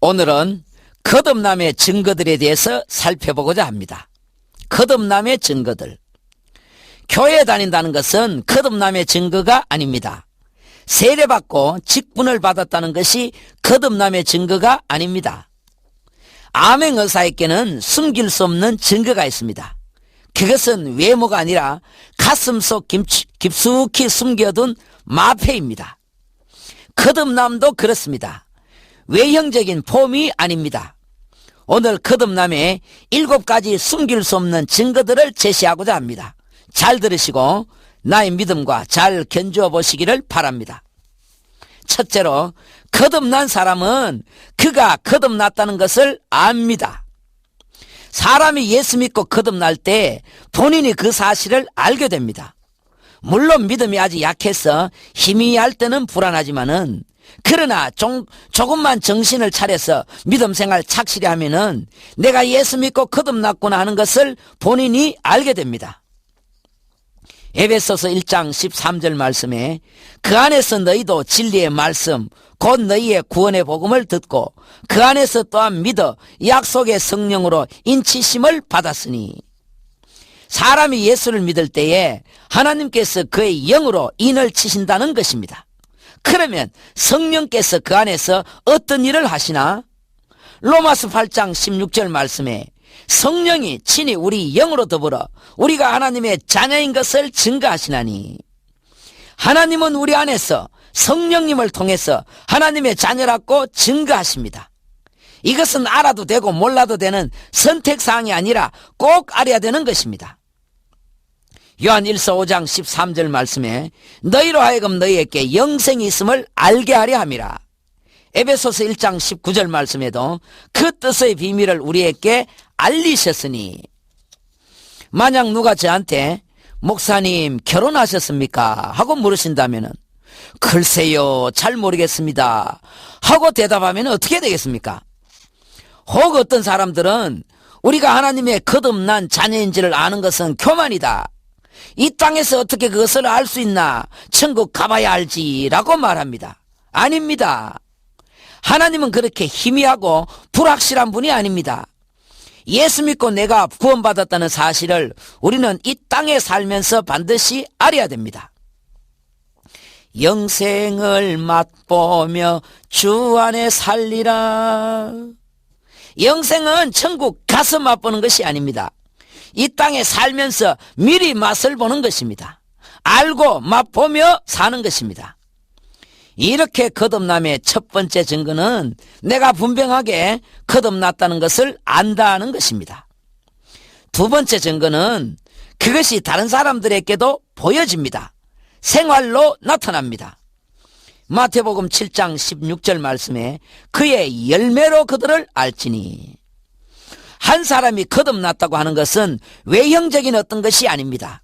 오늘은 거듭남의 증거들에 대해서 살펴보고자 합니다. 거듭남의 증거들. 교회에 다닌다는 것은 거듭남의 증거가 아닙니다. 세례받고 직분을 받았다는 것이 거듭남의 증거가 아닙니다. 암행 의사에게는 숨길 수 없는 증거가 있습니다. 그것은 외모가 아니라 가슴속 깊숙이 숨겨둔 마패입니다. 거듭남도 그렇습니다. 외형적인 폼이 아닙니다. 오늘 거듭남의 7가지 숨길 수 없는 증거들을 제시하고자 합니다. 잘 들으시고 나의 믿음과 잘 견주어 보시기를 바랍니다. 첫째로, 거듭난 사람은 그가 거듭났다는 것을 압니다. 사람이 예수 믿고 거듭날 때 본인이 그 사실을 알게 됩니다. 물론 믿음이 아직 약해서 희미할 때는 불안하지만은, 그러나 조금만 정신을 차려서 믿음 생활 착실히 하면은 내가 예수 믿고 거듭났구나 하는 것을 본인이 알게 됩니다. 에베소서 1장 13절 말씀에 그 안에서 너희도 진리의 말씀 곧 너희의 구원의 복음을 듣고 그 안에서 또한 믿어 약속의 성령으로 인치심을 받았으니, 사람이 예수를 믿을 때에 하나님께서 그의 영으로 인을 치신다는 것입니다. 그러면 성령께서 그 안에서 어떤 일을 하시나? 로마서 8장 16절 말씀에 성령이 친히 우리 영으로 더불어 우리가 하나님의 자녀인 것을 증거하시나니, 하나님은 우리 안에서 성령님을 통해서 하나님의 자녀라고 증거하십니다. 이것은 알아도 되고 몰라도 되는 선택사항이 아니라 꼭 알아야 되는 것입니다. 요한 1서 5장 13절 말씀에 너희로 하여금 너희에게 영생이 있음을 알게 하려 함이라. 에베소서 1장 19절 말씀에도 그 뜻의 비밀을 우리에게 알리셨으니, 만약 누가 저한테 목사님 결혼하셨습니까? 하고 물으신다면 글쎄요 잘 모르겠습니다 하고 대답하면 어떻게 되겠습니까? 혹 어떤 사람들은 우리가 하나님의 거듭난 자녀인지를 아는 것은 교만이다, 이 땅에서 어떻게 그것을 알 수 있나, 천국 가봐야 알지 라고 말합니다. 아닙니다. 하나님은 그렇게 희미하고 불확실한 분이 아닙니다. 예수 믿고 내가 구원받았다는 사실을 우리는 이 땅에 살면서 반드시 알아야 됩니다. 영생을 맛보며 주 안에 살리라. 영생은 천국 가서 맛보는 것이 아닙니다. 이 땅에 살면서 미리 맛을 보는 것입니다. 알고 맛보며 사는 것입니다. 이렇게 거듭남의 첫 번째 증거는 내가 분명하게 거듭났다는 것을 안다는 것입니다. 두 번째 증거는 그것이 다른 사람들에게도 보여집니다. 생활로 나타납니다. 마태복음 7장 16절 말씀에 그의 열매로 그들을 알지니, 한 사람이 거듭났다고 하는 것은 외형적인 어떤 것이 아닙니다.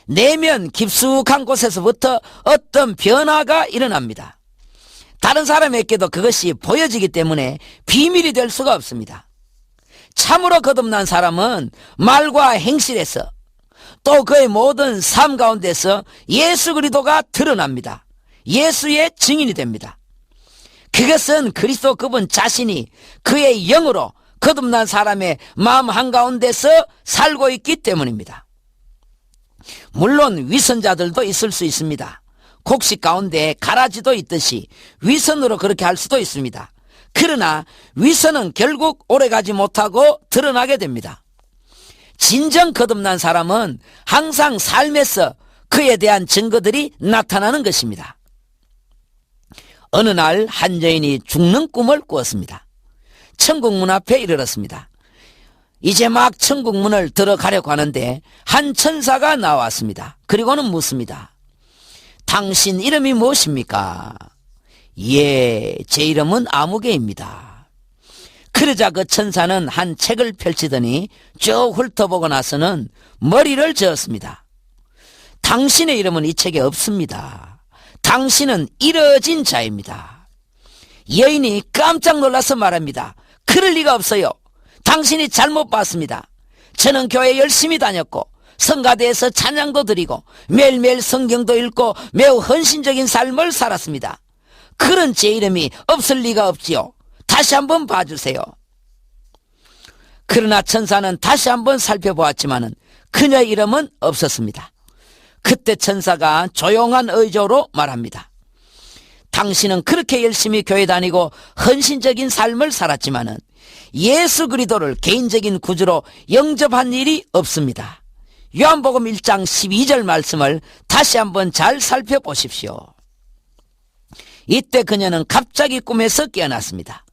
내면 깊숙한 곳에서부터 어떤 변화가 일어납니다. 다른 사람에게도 그것이 보여지기 때문에 비밀이 될 수가 없습니다. 참으로 거듭난 사람은 말과 행실에서 또 그의 모든 삶 가운데서 예수 그리스도가 드러납니다. 예수의 증인이 됩니다. 그것은 그리스도 그분 자신이 그의 영으로 거듭난 사람의 마음 한가운데서 살고 있기 때문입니다. 물론 위선자들도 있을 수 있습니다. 곡식 가운데 가라지도 있듯이 위선으로 그렇게 할 수도 있습니다. 그러나 위선은 결국 오래가지 못하고 드러나게 됩니다. 진정 거듭난 사람은 항상 삶에서 그에 대한 증거들이 나타나는 것입니다. 어느 날 한 여인이 죽는 꿈을 꾸었습니다. 천국 문 앞에 이르렀습니다. 이제 막 천국 문을 들어가려고 하는데 한 천사가 나왔습니다. 그리고는 묻습니다. 당신 이름이 무엇입니까? 예, 제 이름은 아무개입니다. 그러자 그 천사는 한 책을 펼치더니 쭉 훑어보고 나서는 머리를 저었습니다. 당신의 이름은 이 책에 없습니다. 당신은 이뤄진 자입니다. 여인이 깜짝 놀라서 말합니다. 그럴 리가 없어요. 당신이 잘못 봤습니다. 저는 교회 열심히 다녔고 성가대에서 찬양도 드리고 매일매일 성경도 읽고 매우 헌신적인 삶을 살았습니다. 그런 제 이름이 없을 리가 없지요. 다시 한번 봐주세요. 그러나 천사는 다시 한번 살펴보았지만은 그녀의 이름은 없었습니다. 그때 천사가 조용한 의조로 말합니다. 당신은 그렇게 열심히 교회 다니고 헌신적인 삶을 살았지만은 예수 그리스도를 개인적인 구주로 영접한 일이 없습니다. 요한복음 1장 12절 말씀을 다시 한번 잘 살펴보십시오. 이때 그녀는 갑자기 꿈에서 깨어났습니다.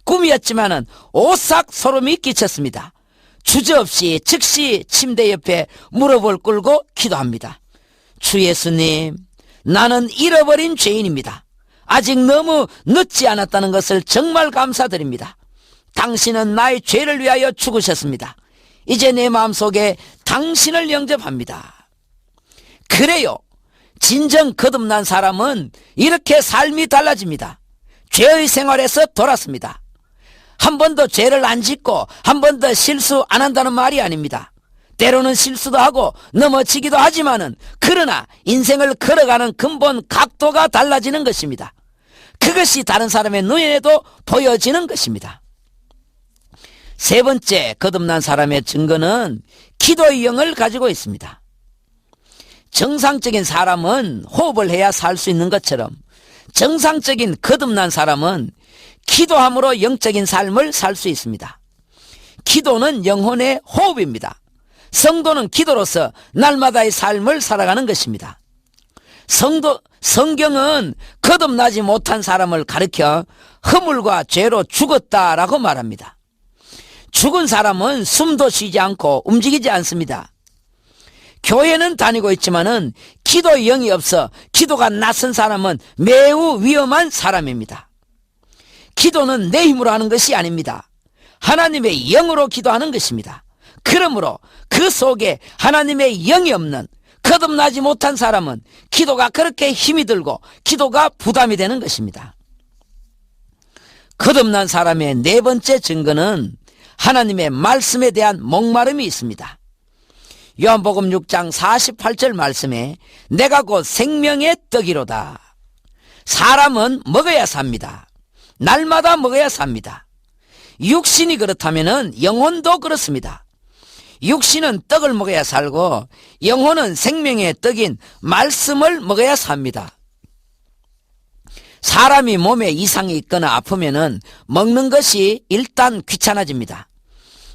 꿈이었지만은 오싹 소름이 끼쳤습니다. 주저없이 즉시 침대 옆에 무릎을 꿇고 기도합니다. 주 예수님, 나는 잃어버린 죄인입니다. 아직 너무 늦지 않았다는 것을 정말 감사드립니다. 당신은 나의 죄를 위하여 죽으셨습니다. 이제 내 마음속에 당신을 영접합니다. 그래요. 진정 거듭난 사람은 이렇게 삶이 달라집니다. 죄의 생활에서 돌았습니다. 한 번도 죄를 안 짓고 한 번도 실수 안 한다는 말이 아닙니다. 때로는 실수도 하고 넘어지기도 하지만은 그러나 인생을 걸어가는 근본 각도가 달라지는 것입니다. 그것이 다른 사람의 눈에도 보여지는 것입니다. 세 번째 거듭난 사람의 증거는 기도의 영을 가지고 있습니다. 정상적인 사람은 호흡을 해야 살 수 있는 것처럼 정상적인 거듭난 사람은 기도함으로 영적인 삶을 살 수 있습니다. 기도는 영혼의 호흡입니다. 성도는 기도로서 날마다의 삶을 살아가는 것입니다. 성경은 거듭나지 못한 사람을 가리켜 허물과 죄로 죽었다라고 말합니다. 죽은 사람은 숨도 쉬지 않고 움직이지 않습니다. 교회는 다니고 있지만은 기도의 영이 없어 기도가 낯선 사람은 매우 위험한 사람입니다. 기도는 내 힘으로 하는 것이 아닙니다. 하나님의 영으로 기도하는 것입니다. 그러므로 그 속에 하나님의 영이 없는 거듭나지 못한 사람은 기도가 그렇게 힘이 들고 기도가 부담이 되는 것입니다. 거듭난 사람의 네 번째 증거는 하나님의 말씀에 대한 목마름이 있습니다. 요한복음 6장 48절 말씀에 내가 곧 생명의 떡이로다. 사람은 먹어야 삽니다. 날마다 먹어야 삽니다. 육신이 그렇다면 영혼도 그렇습니다. 육신은 떡을 먹어야 살고 영혼은 생명의 떡인 말씀을 먹어야 삽니다. 사람이 몸에 이상이 있거나 아프면은 먹는 것이 일단 귀찮아집니다.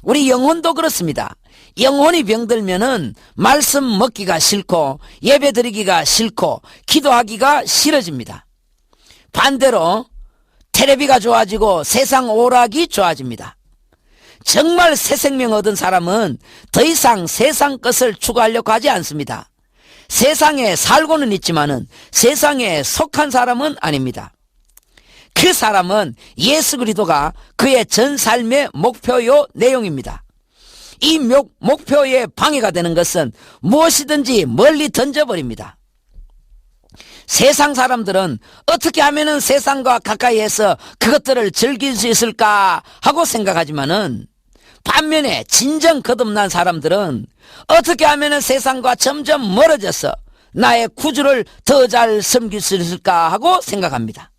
우리 영혼도 그렇습니다. 영혼이 병들면은 말씀 먹기가 싫고 예배 드리기가 싫고 기도하기가 싫어집니다. 반대로 텔레비가 좋아지고 세상 오락이 좋아집니다. 정말 새 생명 얻은 사람은 더 이상 세상 것을 추구하려고 하지 않습니다. 세상에 살고는 있지만은 세상에 속한 사람은 아닙니다. 그 사람은 예수 그리스도가 그의 전 삶의 목표요 내용입니다. 이 목표에 방해가 되는 것은 무엇이든지 멀리 던져버립니다. 세상 사람들은 어떻게 하면은 세상과 가까이에서 그것들을 즐길 수 있을까 하고 생각하지만은 반면에 진정 거듭난 사람들은 어떻게 하면은 세상과 점점 멀어져서 나의 구주를 더 잘 섬길 수 있을까 하고 생각합니다.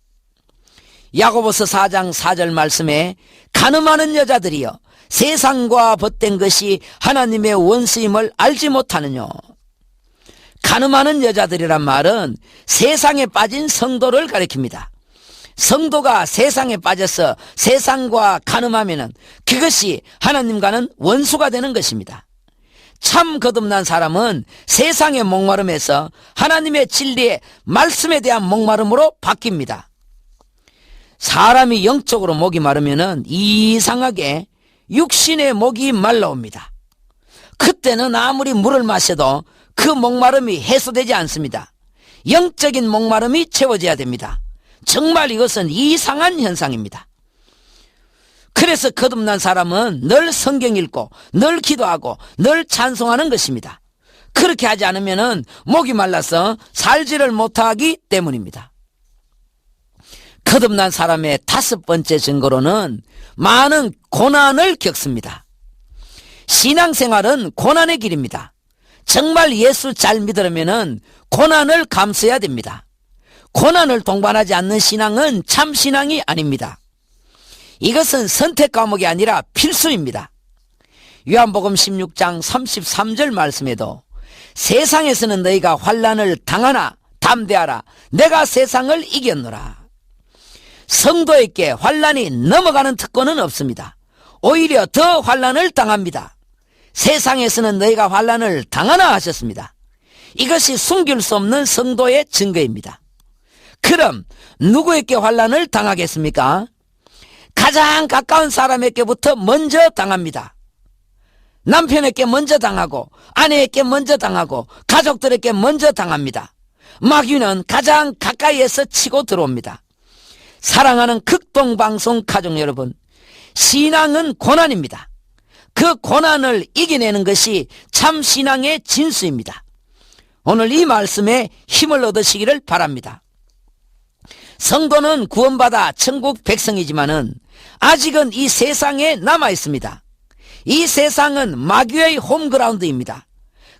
야고보서 4장 4절 말씀에 간음하는 여자들이여 세상과 벗된 것이 하나님의 원수임을 알지 못하느뇨. 간음하는 여자들이란 말은 세상에 빠진 성도를 가리킵니다. 성도가 세상에 빠져서 세상과 간음하면은 그것이 하나님과는 원수가 되는 것입니다. 참 거듭난 사람은 세상의 목마름에서 하나님의 진리의 말씀에 대한 목마름으로 바뀝니다. 사람이 영적으로 목이 마르면은 이상하게 육신의 목이 말라옵니다. 그때는 아무리 물을 마셔도 그 목마름이 해소되지 않습니다. 영적인 목마름이 채워져야 됩니다. 정말 이것은 이상한 현상입니다. 그래서 거듭난 사람은 늘 성경 읽고 늘 기도하고 늘 찬송하는 것입니다. 그렇게 하지 않으면 목이 말라서 살지를 못하기 때문입니다. 거듭난 사람의 다섯 번째 증거로는 많은 고난을 겪습니다. 신앙생활은 고난의 길입니다. 정말 예수 잘 믿으려면 고난을 감수해야 됩니다. 고난을 동반하지 않는 신앙은 참 신앙이 아닙니다. 이것은 선택 과목이 아니라 필수입니다. 요한복음 16장 33절 말씀에도 세상에서는 너희가 환난을 당하나 담대하라 내가 세상을 이겼노라. 성도에게 환난이 넘어가는 특권은 없습니다. 오히려 더 환난을 당합니다. 세상에서는 너희가 환난을 당하나 하셨습니다. 이것이 숨길 수 없는 성도의 증거입니다. 그럼 누구에게 환난을 당하겠습니까? 가장 가까운 사람에게부터 먼저 당합니다. 남편에게 먼저 당하고 아내에게 먼저 당하고 가족들에게 먼저 당합니다. 마귀는 가장 가까이에서 치고 들어옵니다. 사랑하는 극동방송 가족 여러분, 신앙은 고난입니다. 그 고난을 이겨내는 것이 참 신앙의 진수입니다. 오늘 이 말씀에 힘을 얻으시기를 바랍니다. 성도는 구원받아 천국 백성이지만은 아직은 이 세상에 남아 있습니다. 이 세상은 마귀의 홈그라운드입니다.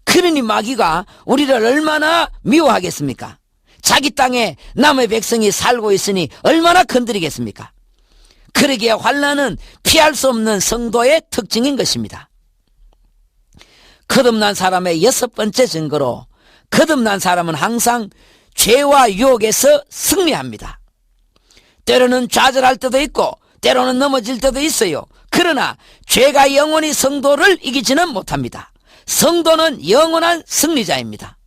그러니 마귀가 우리를 얼마나 미워하겠습니까? 자기 땅에 남의 백성이 살고 있으니 얼마나 건드리겠습니까? 그러기에 환난은 피할 수 없는 성도의 특징인 것입니다. 거듭난 사람의 6번째 증거로 거듭난 사람은 항상 죄와 유혹에서 승리합니다. 때로는 좌절할 때도 있고 때로는 넘어질 때도 있어요. 그러나 죄가 영원히 성도를 이기지는 못합니다. 성도는 영원한 승리자입니다.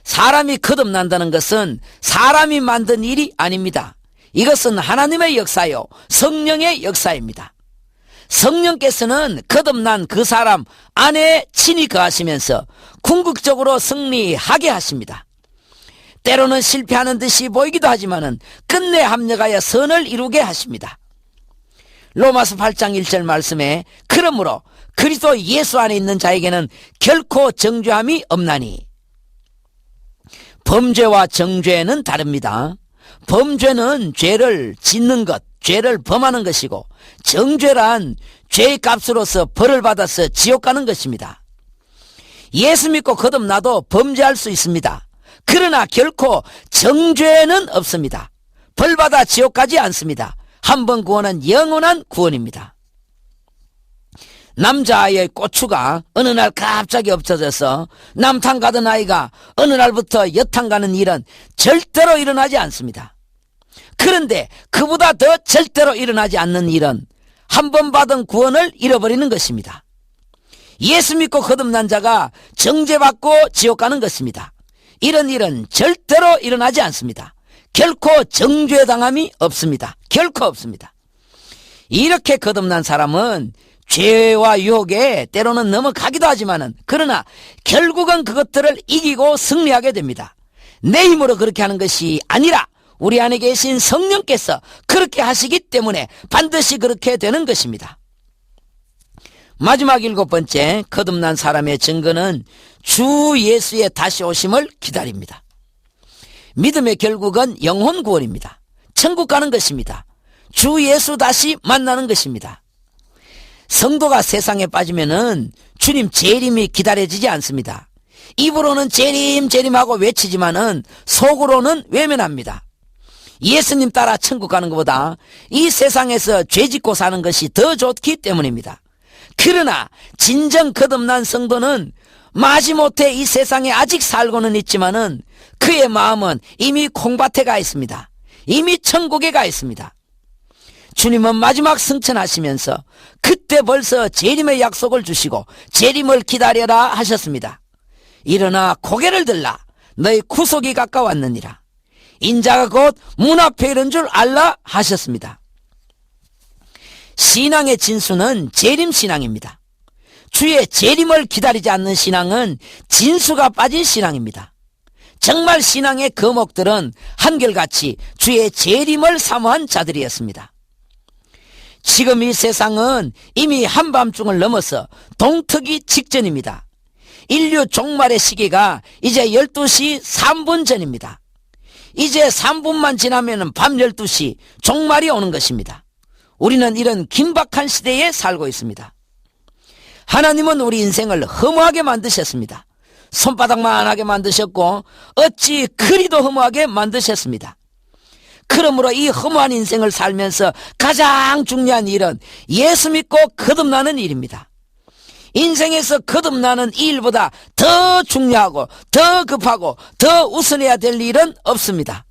사람이 거듭난다는 것은 사람이 만든 일이 아닙니다. 이것은 하나님의 역사요, 성령의 역사입니다. 성령께서는 거듭난 그 사람 안에 친히 거하시면서 궁극적으로 승리하게 하십니다. 때로는 실패하는 듯이 보이기도 하지만은 끝내 합력하여 선을 이루게 하십니다. 로마서 8장 1절 말씀에 그러므로 그리스도 예수 안에 있는 자에게는 결코 정죄함이 없나니. 범죄와 정죄는 다릅니다. 범죄는 죄를 짓는 것, 죄를 범하는 것이고 정죄란 죄의 값으로서 벌을 받아서 지옥 가는 것입니다. 예수 믿고 거듭나도 범죄할 수 있습니다. 그러나 결코 정죄는 없습니다. 벌받아 지옥 가지 않습니다. 한 번 구원은 영원한 구원입니다. 남자아이의 고추가 어느 날 갑자기 없어져서 남탕 가던 아이가 어느 날부터 여탕 가는 일은 절대로 일어나지 않습니다. 그런데 그보다 더 절대로 일어나지 않는 일은 한 번 받은 구원을 잃어버리는 것입니다. 예수 믿고 거듭난 자가 정죄받고 지옥 가는 것입니다. 이런 일은 절대로 일어나지 않습니다. 결코 정죄당함이 없습니다. 결코 없습니다. 이렇게 거듭난 사람은 죄와 유혹에 때로는 넘어가기도 하지만은 그러나 결국은 그것들을 이기고 승리하게 됩니다. 내 힘으로 그렇게 하는 것이 아니라 우리 안에 계신 성령께서 그렇게 하시기 때문에 반드시 그렇게 되는 것입니다. 마지막 7번째 거듭난 사람의 증거는 주 예수의 다시 오심을 기다립니다. 믿음의 결국은 영혼 구원입니다. 천국 가는 것입니다. 주 예수 다시 만나는 것입니다. 성도가 세상에 빠지면은 주님 재림이 기다려지지 않습니다. 입으로는 재림 재림하고 외치지만은 속으로는 외면합니다. 예수님 따라 천국 가는 것보다 이 세상에서 죄 짓고 사는 것이 더 좋기 때문입니다. 그러나 진정 거듭난 성도는 마지못해 이 세상에 아직 살고는 있지만은 그의 마음은 이미 콩밭에 가 있습니다. 이미 천국에 가 있습니다. 주님은 마지막 승천하시면서 그때 벌써 재림의 약속을 주시고 재림을 기다려라 하셨습니다. 일어나 고개를 들라 너희 구속이 가까웠느니라. 인자가 곧 문 앞에 이른 줄 알라 하셨습니다. 신앙의 진수는 재림신앙입니다. 주의 재림을 기다리지 않는 신앙은 진수가 빠진 신앙입니다. 정말 신앙의 거목들은 한결같이 주의 재림을 사모한 자들이었습니다. 지금 이 세상은 이미 한밤중을 넘어서 동트기 직전입니다. 인류 종말의 시기가 이제 12시 3분 전입니다. 이제 3분만 지나면 밤 12시 종말이 오는 것입니다. 우리는 이런 긴박한 시대에 살고 있습니다. 하나님은 우리 인생을 허무하게 만드셨습니다. 손바닥만하게 만드셨고 어찌 그리도 허무하게 만드셨습니다. 그러므로 이 허무한 인생을 살면서 가장 중요한 일은 예수 믿고 거듭나는 일입니다. 인생에서 거듭나는 이 일보다 더 중요하고 더 급하고 더 우선해야 될 일은 없습니다.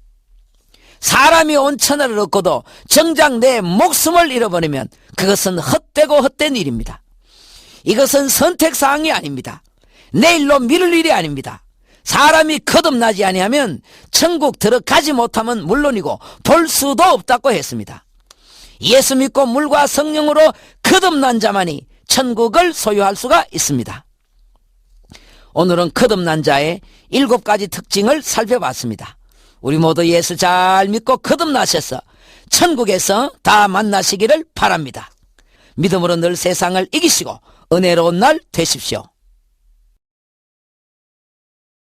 사람이 온 천하를 얻고도 정작 내 목숨을 잃어버리면 그것은 헛되고 헛된 일입니다. 이것은 선택사항이 아닙니다. 내일로 미룰 일이 아닙니다. 사람이 거듭나지 아니하면 천국 들어가지 못하면 물론이고 볼 수도 없다고 했습니다. 예수 믿고 물과 성령으로 거듭난 자만이 천국을 소유할 수가 있습니다. 오늘은 거듭난 자의 7가지 특징을 살펴봤습니다. 우리 모두 예수 잘 믿고 거듭나셔서 천국에서 다 만나시기를 바랍니다. 믿음으로 늘 세상을 이기시고 은혜로운 날 되십시오.